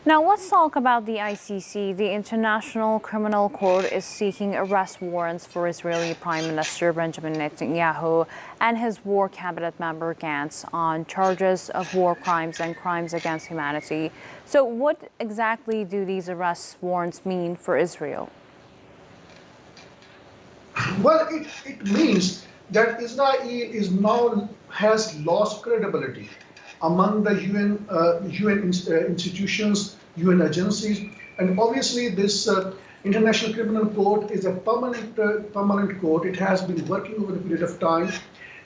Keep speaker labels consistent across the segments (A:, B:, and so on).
A: Now let's talk about the ICC. The International Criminal Court is seeking arrest warrants for Israeli Prime Minister Benjamin Netanyahu and his war cabinet member Gantz on charges of war crimes and crimes against humanity. So what exactly do these arrest warrants mean for Israel?
B: Well, it means that Israel is now has lost credibility among the UN institutions, UN agencies, and obviously this International Criminal Court is a permanent court. It has been working over a period of time,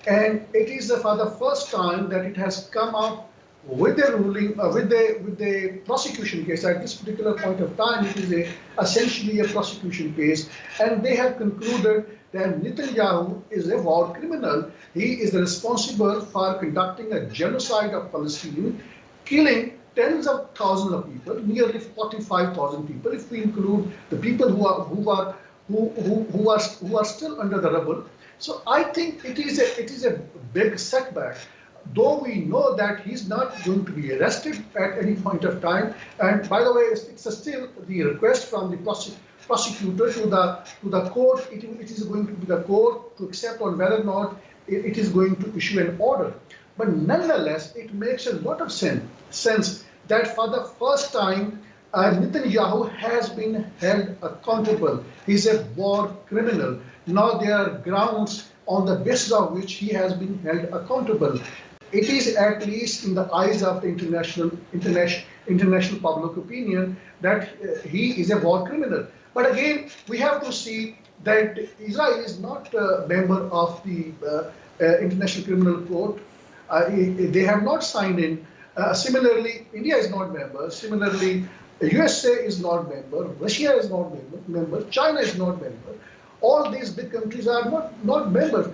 B: and it is for the first time that it has come up with a ruling, with the prosecution case. At this particular point of time, it is essentially a prosecution case, and they have concluded that Netanyahu is a war criminal. He is responsible for conducting a genocide of Palestine, killing tens of thousands of people, nearly 45,000 people, if we include the people who are still under the rubble. So I think it is a big setback. Though we know that he's not going to be arrested at any point of time, and by the way, it's still the request from the prosecutor to the court. It is going to be the court to accept on whether or not it is going to issue an order. But nonetheless, it makes a lot of sense that for the first time, Netanyahu has been held accountable. He's a war criminal. Now there are grounds on the basis of which he has been held accountable. It is at least in the eyes of the international public opinion that he is a war criminal. But again, we have to see that Israel is not a member of the International Criminal Court. They have not signed in. Similarly, India is not member. Similarly, USA is not member. Russia is not member. China is not member. All these big countries are not members.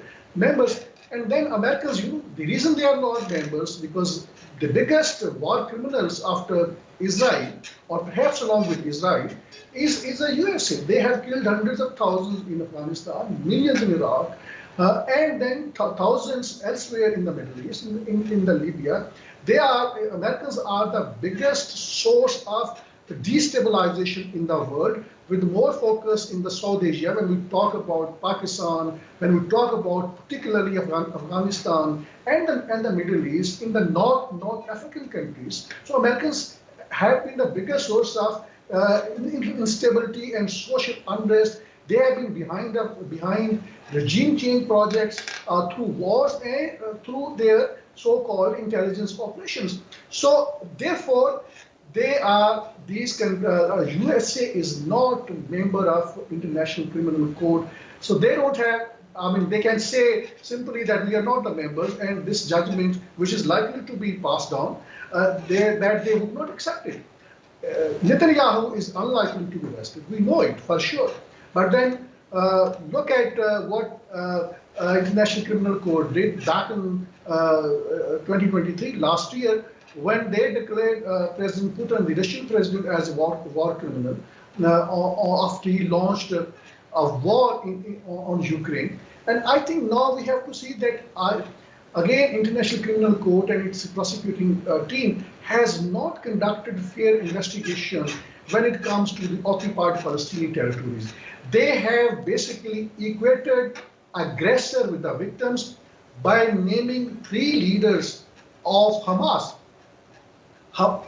B: And then Americans, the reason they are not members, because the biggest war criminals after Israel, or perhaps along with Israel, is the USA. They have killed hundreds of thousands in Afghanistan, millions in Iraq, and then thousands elsewhere in the Middle East, in the Libya. Americans are the biggest source of destabilization in the world, with more focus in the South Asia when we talk about Pakistan, when we talk about particularly Afghanistan and the Middle East, in the North African countries. So Americans have been the biggest source of instability and social unrest. They have been behind regime change projects through wars and through their so-called intelligence operations. So therefore, USA is not a member of International Criminal Court, so they don't have, they can say simply that we are not the members, and this judgment, which is likely to be passed down, that they would not accept it. Netanyahu is unlikely to be arrested. We know it for sure. But then look at what International Criminal Court did back in 2023, last year, when they declared President Putin, the Russian president, as a war criminal after he launched a war on Ukraine. And I think now we have to see that, again, International Criminal Court and its prosecuting team has not conducted fair investigation when it comes to the occupied Palestinian territories. They have basically equated aggressor with the victims by naming 3 leaders of Hamas.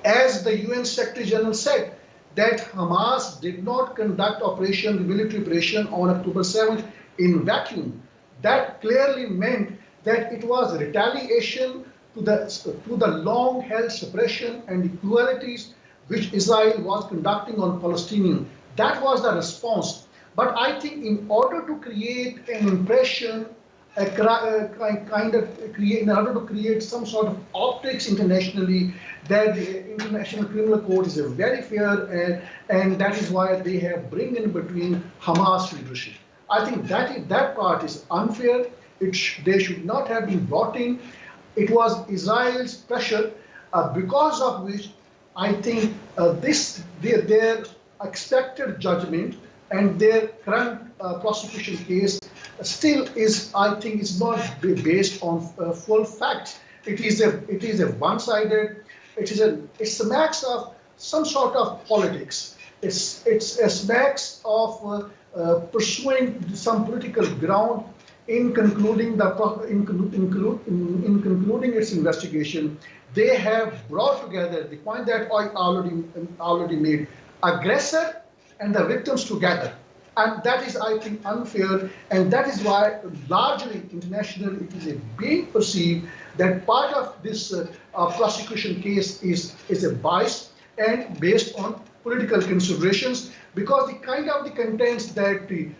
B: As the UN Secretary General said, that Hamas did not conduct military operation on October 7th in vacuum. That clearly meant that it was retaliation to the long-held suppression and the cruelties which Israel was conducting on Palestinians. That was the response. But I think in order to create an impression, in order to create some sort of optics internationally, that the International Criminal Court is a very fair, and that is why they have bring in between Hamas leadership. I think that part is unfair. They should not have been brought in. It was Israel's pressure, because of which I think their expected judgment and their current prosecution case still is, I think, is not based on full facts. It is a one-sided. It's a max of some sort of politics. It's a smacks of pursuing some political ground in concluding in concluding its investigation. They have brought together the point that I already made: aggressor and the victims together. And that is, I think, unfair, and that is why largely internationally it is being perceived that part of this prosecution case is a bias and based on political considerations, because the kind of the contents that the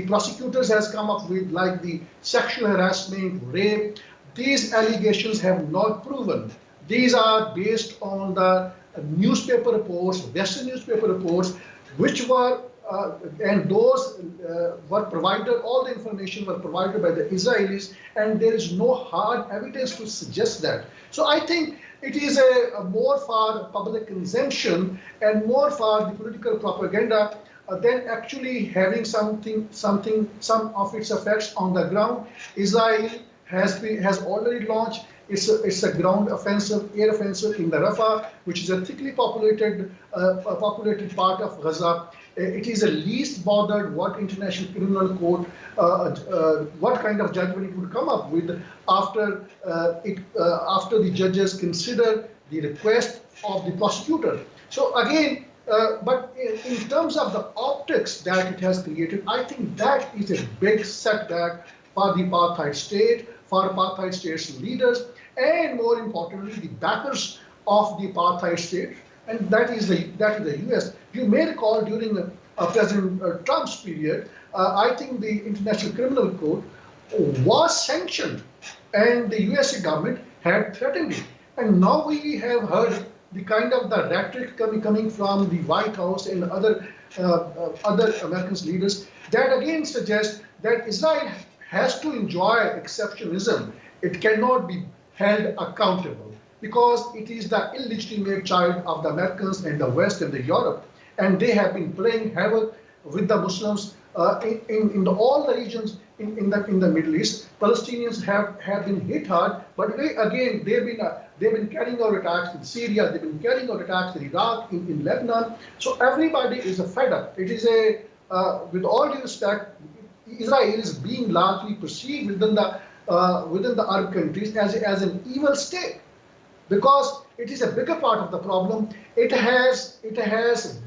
B: prosecutors has come up with, like the sexual harassment, rape, these allegations have not proven. These are based on the newspaper reports, Western newspaper reports, which were and those were provided, all the information were provided by the Israelis, and there is no hard evidence to suggest that. So I think it is a more for public consumption and more for the political propaganda than actually having some of its effects on the ground. Israel has already launched it's a ground offensive, air offensive in the Rafah, which is a thickly populated part of Gaza. It is the least bothered what International Criminal Court, what kind of judgment it would come up with after after the judges consider the request of the prosecutor. So again, but in terms of the optics that it has created, I think that is a big setback for the apartheid state, for apartheid state's leaders, and more importantly, the backers of the apartheid state, and that is the US. You may recall during President Trump's period, I think the International Criminal Court was sanctioned, and the USA government had threatened it. And now we have heard the kind of the rhetoric coming from the White House and other American leaders that again suggests that Israel has to enjoy exceptionalism. It cannot be held accountable because it is the illegitimate child of the Americans and the West and the Europe, and they have been playing havoc with the Muslims in all the regions in the Middle East. Palestinians have been hit hard, but again they've been carrying out attacks in Syria, they've been carrying out attacks in Iraq, in Lebanon. So everybody is fed up. It is with all due respect, Israel is being largely perceived within the Arab countries as an evil state, because it is a bigger part of the problem. It has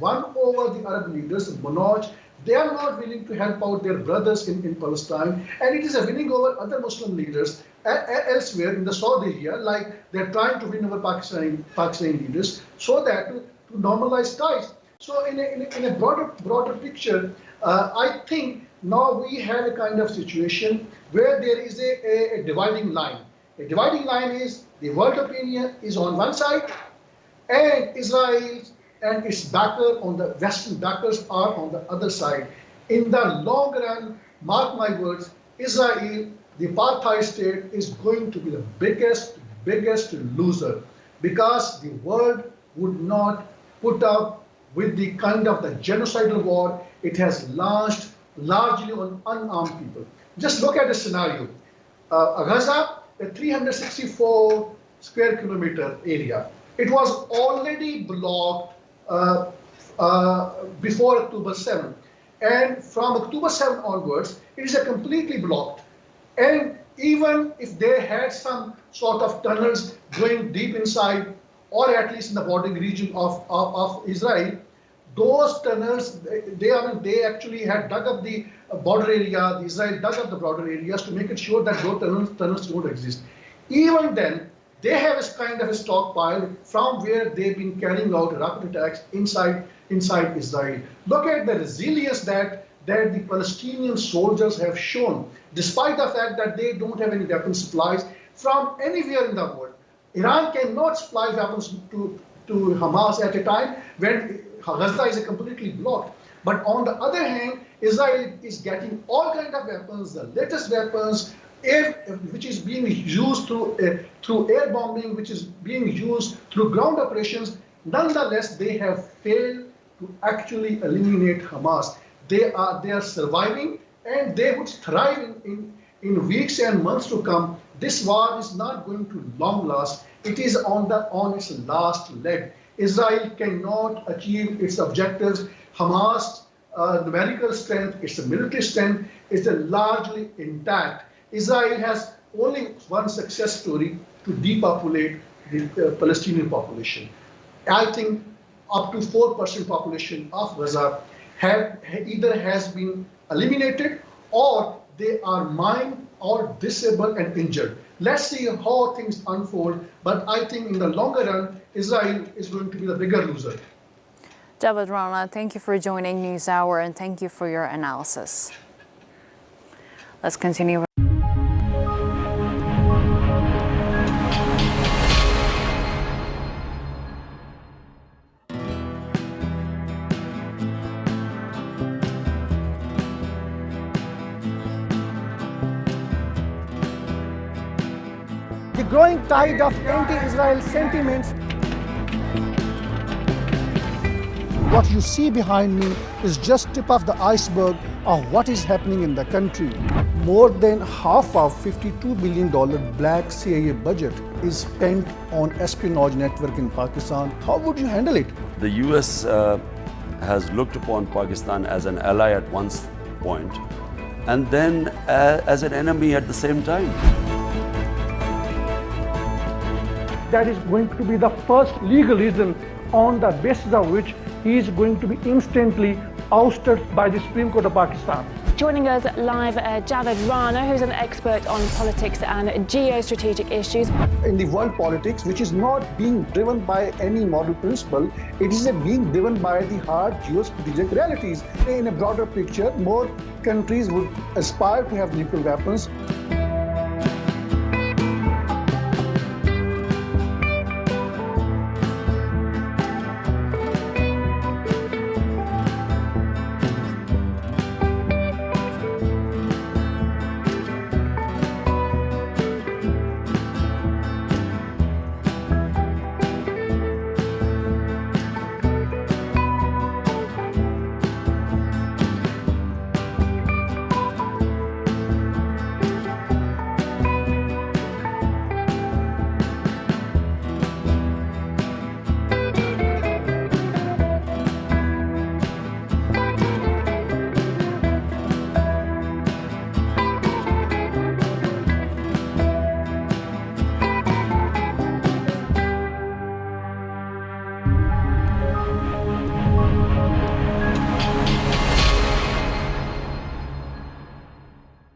B: won over the Arab leaders, Manoj. They are not willing to help out their brothers in Palestine, and it is a winning over other Muslim leaders elsewhere in the South area, like they're trying to win over Pakistani leaders, so that to normalize ties. So in a broader picture, I think now we have a kind of situation where there is a dividing line. A dividing line is the world opinion is on one side, and Israel and its backer on the Western backers are on the other side. In the long run, mark my words, Israel, the apartheid state, is going to be the biggest loser, because the world would not put up with the kind of the genocidal war it has launched largely on unarmed people. Just look at the scenario. Gaza, a 364 square kilometer area. It was already blocked before October 7. And from October 7 onwards, it is a completely blocked. And even if they had some sort of tunnels going deep inside, or at least in the bordering region of Israel, those tunnels, they actually had dug up the border area, Israel dug up the border areas to make it sure that those tunnels don't exist. Even then, they have a kind of a stockpile from where they've been carrying out rapid attacks inside Israel. Look at the resilience that the Palestinian soldiers have shown, despite the fact that they don't have any weapon supplies from anywhere in the world. Iran cannot supply weapons to Hamas at a time when Gaza is completely blocked. But on the other hand, Israel is getting all kinds of weapons, the latest weapons, which is being used through air bombing, which is being used through ground operations. Nonetheless, they have failed to actually eliminate Hamas. They are surviving, and they would thrive in weeks and months to come. This war is not going to long last. It is on its last leg. Israel cannot achieve its objectives. Hamas' numerical strength, its military strength is largely intact. Israel has only one success story to depopulate the Palestinian population. I think up to 4% population of Gaza either has been eliminated or they are mined or disabled and injured. Let's see how things unfold, but I think in the longer run, Israel is going to be the bigger loser.
A: Javed Rana, thank you for joining NewsHour and thank you for your analysis. Let's continue.
C: The growing tide of anti-Israel sentiments. What you see behind me is just tip of the iceberg of what is happening in the country. More than half of $52 billion black CIA budget is spent on espionage network in Pakistan. How would you handle it?
D: The US has looked upon Pakistan as an ally at one point and then as an enemy at the same time.
C: That is going to be the first legal reason on the basis of which he is going to be instantly ousted by the Supreme Court of Pakistan.
E: Joining us live, Javed Rana, who's an expert on politics and geo-strategic issues.
F: In the world politics, which is not being driven by any moral principle, it is being driven by the hard geo-strategic realities. In a broader picture, more countries would aspire to have nuclear weapons.